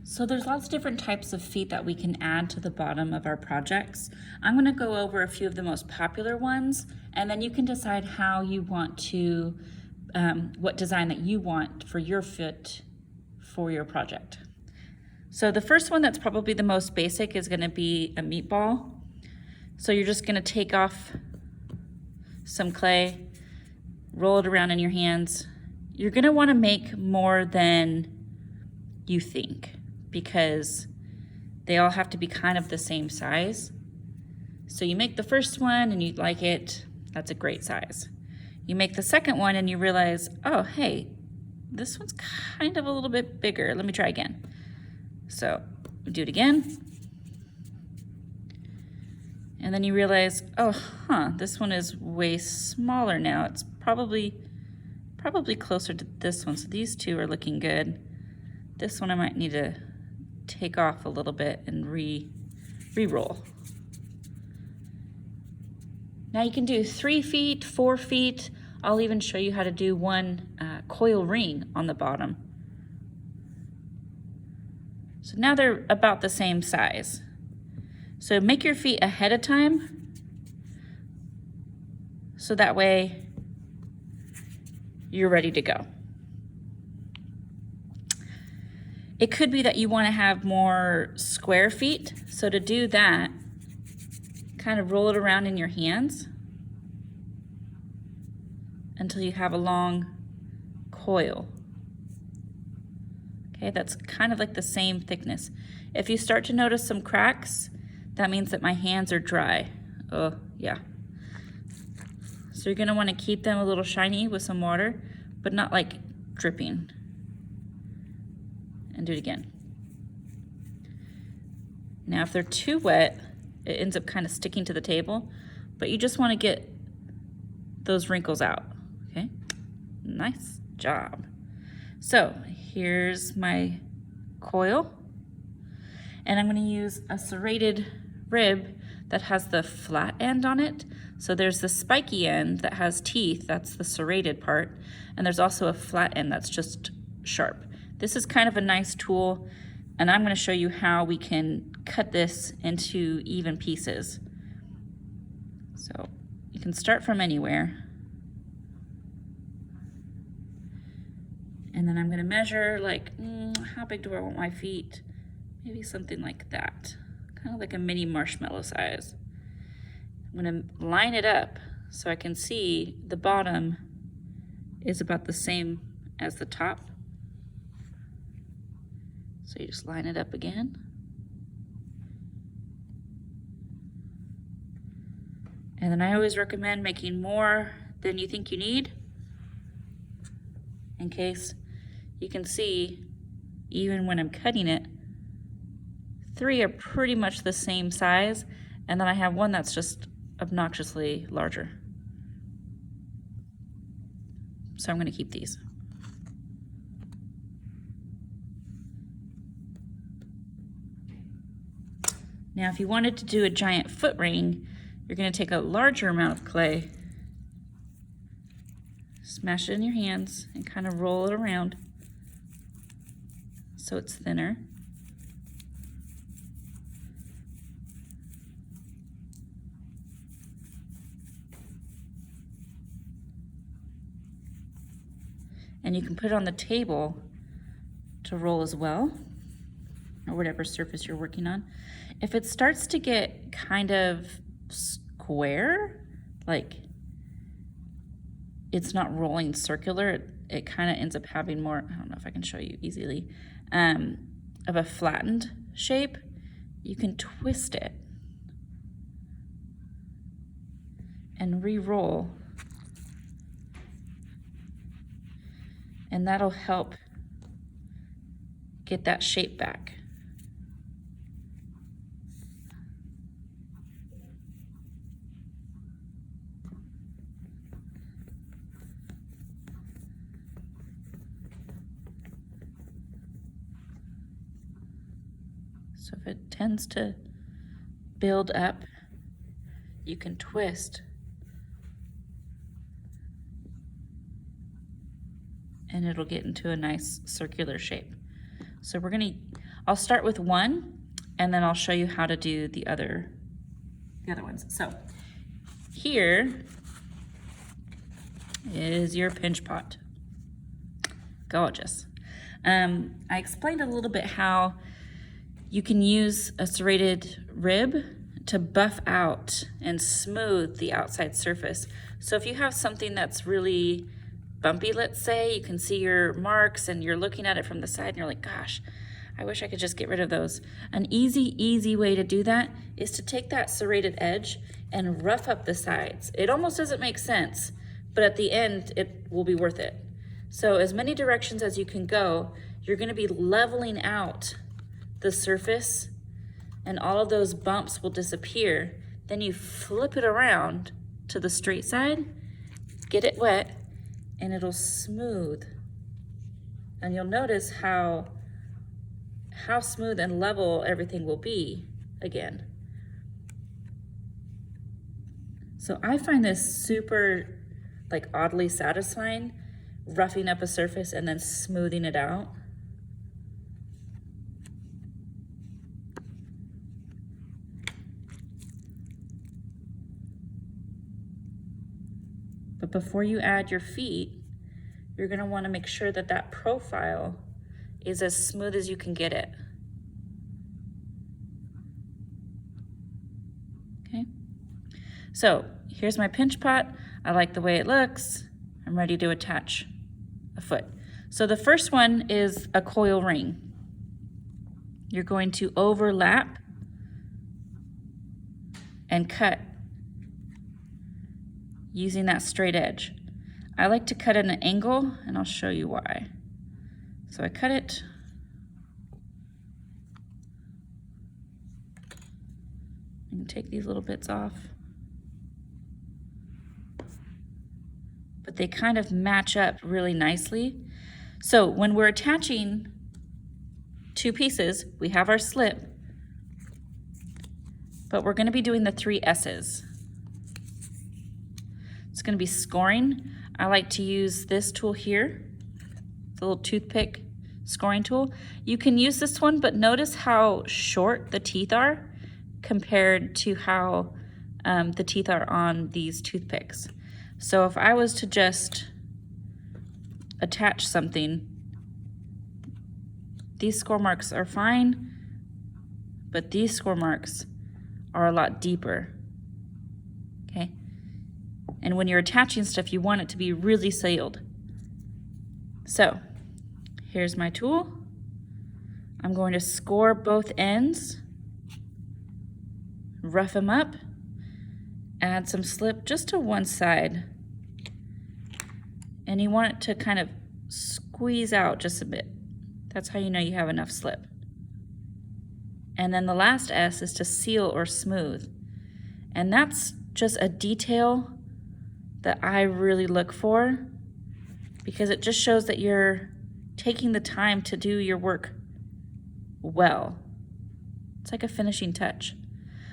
So there's lots of different types of feet that we can add to the bottom of our projects. I'm going to go over a few of the most popular ones, and then you can decide how you want to, what design that you want for your foot for your project. So the first one that's probably the most basic is going to be a meatball. So you're just going to take off some clay, roll it around in your hands. You're going to want to make more than you think, because they all have to be kind of the same size. So you make the first one and you like it, that's a great size. You make the second one and you realize, oh, hey, this one's kind of a little bit bigger. Let me try again. So do it again. And then you realize, oh, this one is way smaller now. It's probably closer to this one. So these two are looking good. This one I might need to take off a little bit and re-roll. Now you can do 3 feet, 4 feet. I'll even show you how to do one coil ring on the bottom. So now they're about the same size. So make your feet ahead of time, so that way you're ready to go. It could be that you want to have more square feet. So to do that, kind of roll it around in your hands until you have a long coil. Okay, that's kind of like the same thickness. If you start to notice some cracks, that means that my hands are dry. Oh, yeah. So you're gonna wanna keep them a little shiny with some water, but not like dripping. And do it again. Now, if they're too wet, it ends up kind of sticking to the table, but you just want to get those wrinkles out, okay? Nice job. So here's my coil, and I'm going to use a serrated rib that has the flat end on it. So there's the spiky end that has teeth, that's the serrated part, and there's also a flat end that's just sharp. This is kind of a nice tool, and I'm going to show you how we can cut this into even pieces. So you can start from anywhere. And then I'm going to measure, like, how big do I want my feet? Maybe something like that, kind of like a mini marshmallow size. I'm going to line it up so I can see the bottom is about the same as the top. So you just line it up again. And then I always recommend making more than you think you need, in case you can see, even when I'm cutting it, 3 are pretty much the same size, and then I have one that's just obnoxiously larger. So I'm going to keep these. Now, if you wanted to do a giant foot ring, you're going to take a larger amount of clay, smash it in your hands, and kind of roll it around so it's thinner. And you can put it on the table to roll as well, or whatever surface you're working on. If it starts to get kind of square, like it's not rolling circular, it kind of ends up having more, I don't know if I can show you easily, of a flattened shape, you can twist it and re-roll, and that'll help get that shape back. So if it tends to build up, you can twist and it'll get into a nice circular shape. So I'll start with one, and then I'll show you how to do the other ones. So here is your pinch pot. Gorgeous. I explained a little bit how you can use a serrated rib to buff out and smooth the outside surface. So if you have something that's really bumpy, let's say, you can see your marks and you're looking at it from the side and you're like, gosh, I wish I could just get rid of those. An easy way to do that is to take that serrated edge and rough up the sides. It almost doesn't make sense, but at the end, it will be worth it. So as many directions as you can go, you're gonna be leveling out the surface and all of those bumps will disappear. Then you flip it around to the straight side, get it wet, and it'll smooth. And you'll notice how smooth and level everything will be again. So I find this super like oddly satisfying, roughing up a surface and then smoothing it out. But before you add your feet, you're gonna wanna make sure that that profile is as smooth as you can get it. Okay, so here's my pinch pot. I like the way it looks. I'm ready to attach a foot. So the first one is a coil ring. You're going to overlap and cut using that straight edge. I like to cut at an angle, and I'll show you why. So I cut it. I can take these little bits off. But they kind of match up really nicely. So when we're attaching two pieces, we have our slip, but we're gonna be doing the 3 S's. It's gonna be scoring. I like to use this tool here, the little toothpick scoring tool. You can use this one, but notice how short the teeth are compared to how the teeth are on these toothpicks. So if I was to just attach something, these score marks are fine, but these score marks are a lot deeper, okay? And when you're attaching stuff, you want it to be really sealed. So here's my tool. I'm going to score both ends, rough them up, add some slip just to one side. And you want it to kind of squeeze out just a bit. That's how you know you have enough slip. And then the last S is to seal or smooth. And that's just a detail that I really look for because it just shows that you're taking the time to do your work well. It's like a finishing touch.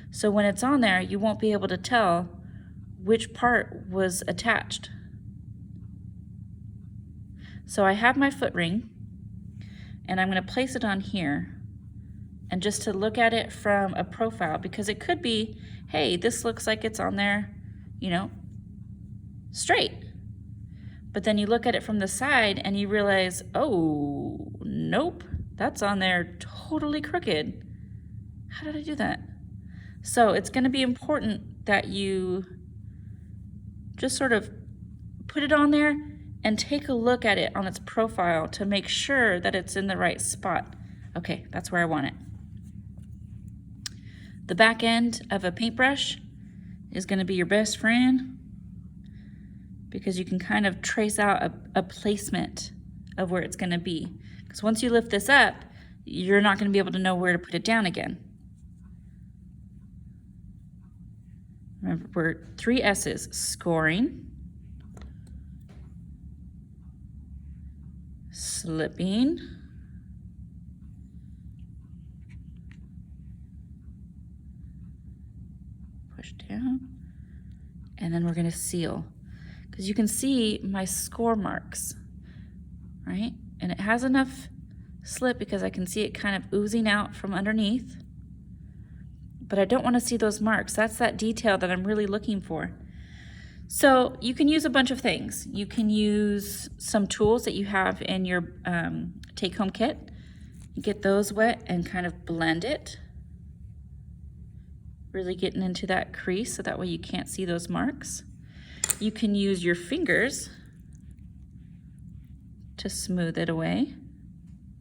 So when it's on there, you won't be able to tell which part was attached. So I have my foot ring and I'm gonna place it on here and just to look at it from a profile because it could be, hey, this looks like it's on there, you know, straight. But then you look at it from the side and you realize, oh, nope, that's on there totally crooked. How did I do that? So it's gonna be important that you just sort of put it on there and take a look at it on its profile to make sure that it's in the right spot. Okay, that's where I want it. The back end of a paintbrush is gonna be your best friend because you can kind of trace out a placement of where it's gonna be. Because once you lift this up, you're not gonna be able to know where to put it down again. Remember, we're 3 S's, scoring, slipping, push down, and then we're gonna seal. Because you can see my score marks, right? And it has enough slip because I can see it kind of oozing out from underneath. But I don't want to see those marks. That's that detail that I'm really looking for. So you can use a bunch of things. You can use some tools that you have in your take-home kit. Get those wet and kind of blend it. Really getting into that crease so that way you can't see those marks. You can use your fingers to smooth it away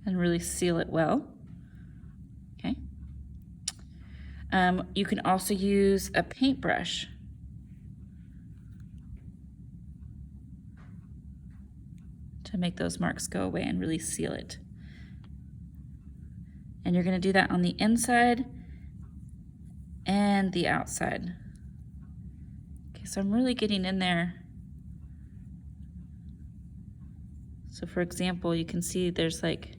and really seal it well. Okay. You can also use a paintbrush to make those marks go away and really seal it. And you're going to do that on the inside and the outside. Okay, so I'm really getting in there. So for example, you can see there's like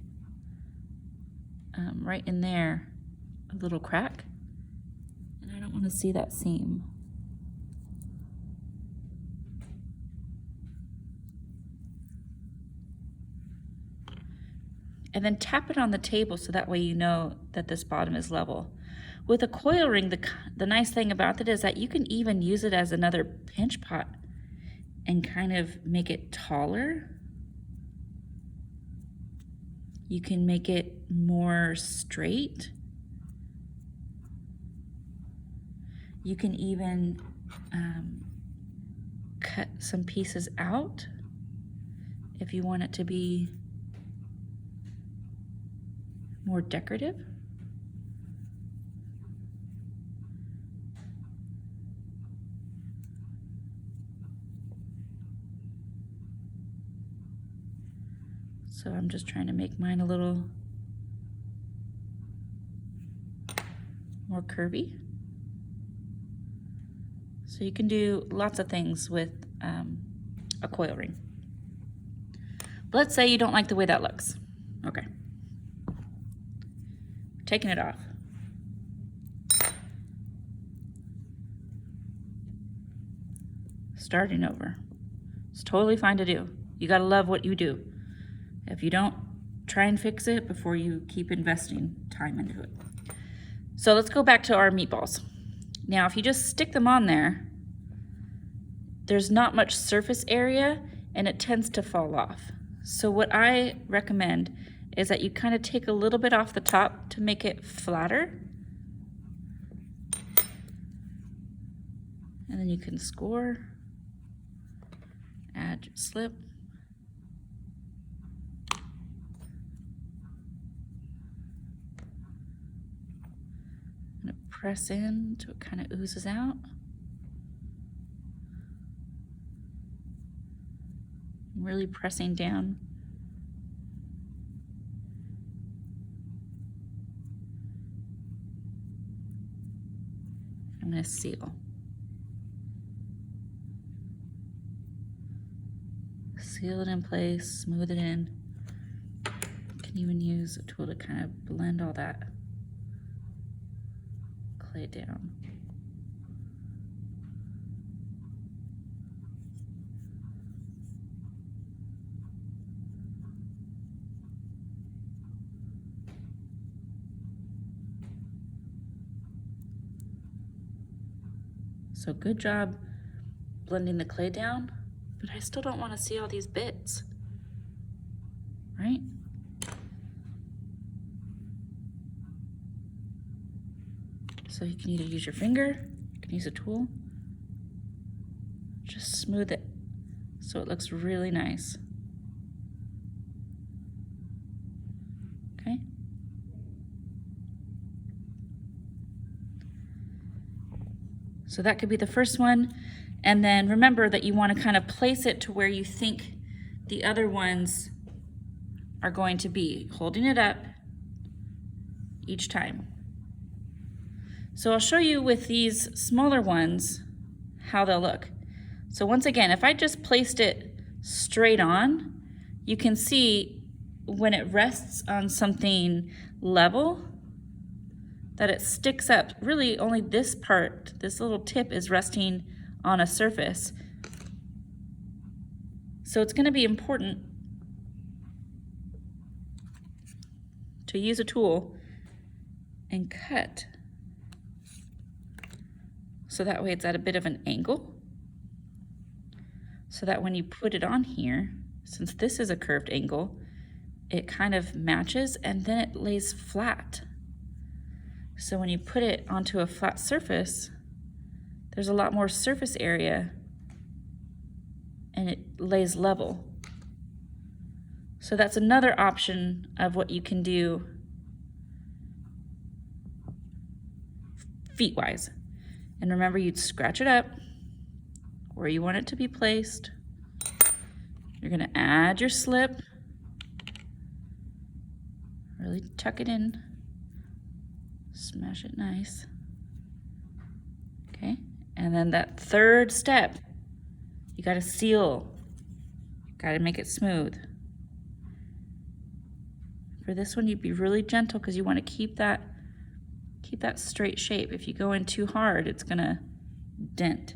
right in there a little crack, and I don't want to see that seam. And then tap it on the table so that way you know that this bottom is level. With a coil ring, the nice thing about it is that you can even use it as another pinch pot and kind of make it taller. You can make it more straight. You can even cut some pieces out if you want it to be more decorative. So I'm just trying to make mine a little more curvy. So you can do lots of things with a coil ring. But let's say you don't like the way that looks. Okay. Taking it off. Starting over. It's totally fine to do. You gotta love what you do. If you don't, try and fix it before you keep investing time into it. So let's go back to our meatballs. Now, if you just stick them on there, there's not much surface area and it tends to fall off. So what I recommend is that you kind of take a little bit off the top to make it flatter. And then you can score, add your slip. I'm gonna press in so it kind of oozes out. I'm really pressing down. I'm going to seal. Seal it in place, smooth it in. You can even use a tool to kind of blend all that clay down. So good job blending the clay down, but I still don't want to see all these bits, right? So you can either use your finger, you can use a tool, just smooth it so it looks really nice. Okay? So that could be the first one. And then remember that you want to kind of place it to where you think the other ones are going to be, holding it up each time. So I'll show you with these smaller ones how they'll look. So once again, if I just placed it straight on, you can see when it rests on something level that it sticks up. Really only this part, this little tip is resting on a surface. So it's going to be important to use a tool and cut. So that way it's at a bit of an angle. So that when you put it on here, since this is a curved angle, it kind of matches and then it lays flat. So when you put it onto a flat surface, there's a lot more surface area and it lays level. So that's another option of what you can do feet-wise. And remember, you'd scratch it up where you want it to be placed. You're gonna add your slip. Really tuck it in. Smash it nice. Okay, and then that third step, you gotta seal. You gotta make it smooth. For this one, you'd be really gentle because you want to keep that straight shape. If you go in too hard, it's gonna dent.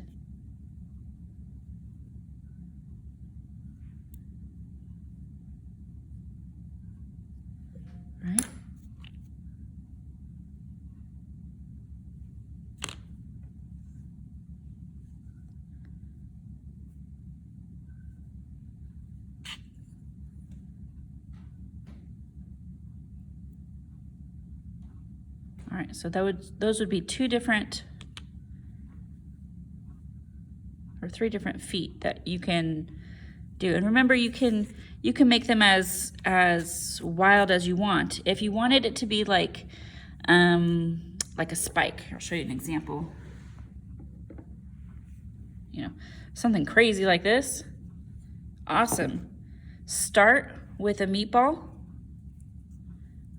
Right? All right, so those would be two different or three different feet that you can do. And remember, you can make them as wild as you want. If you wanted it to be like a spike, I'll show you an example. You know, something crazy like this. Awesome. Start with a meatball.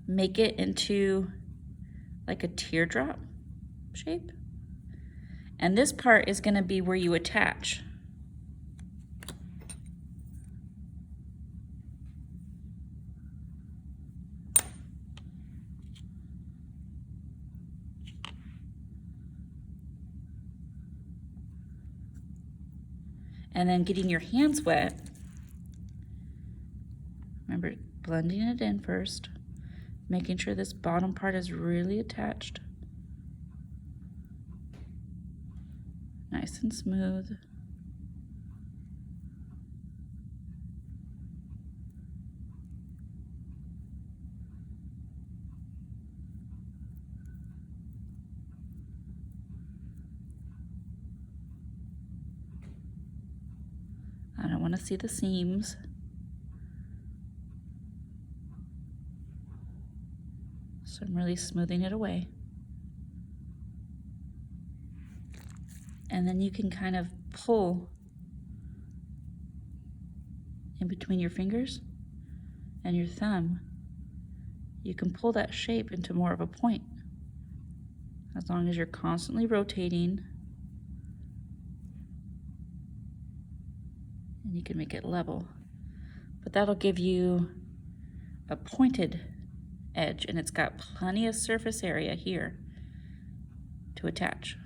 Make it into like a teardrop shape. And this part is going to be where you attach. And then getting your hands wet. Remember, blending it in first, making sure this bottom part is really attached. Nice and smooth. I don't want to see the seams. So I'm really smoothing it away. And then you can kind of pull in between your fingers and your thumb. You can pull that shape into more of a point as long as you're constantly rotating. And you can make it level. But that'll give you a pointed edge, and it's got plenty of surface area here to attach.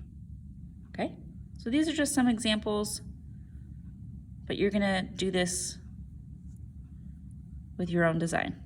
Okay? So these are just some examples, but you're gonna do this with your own design.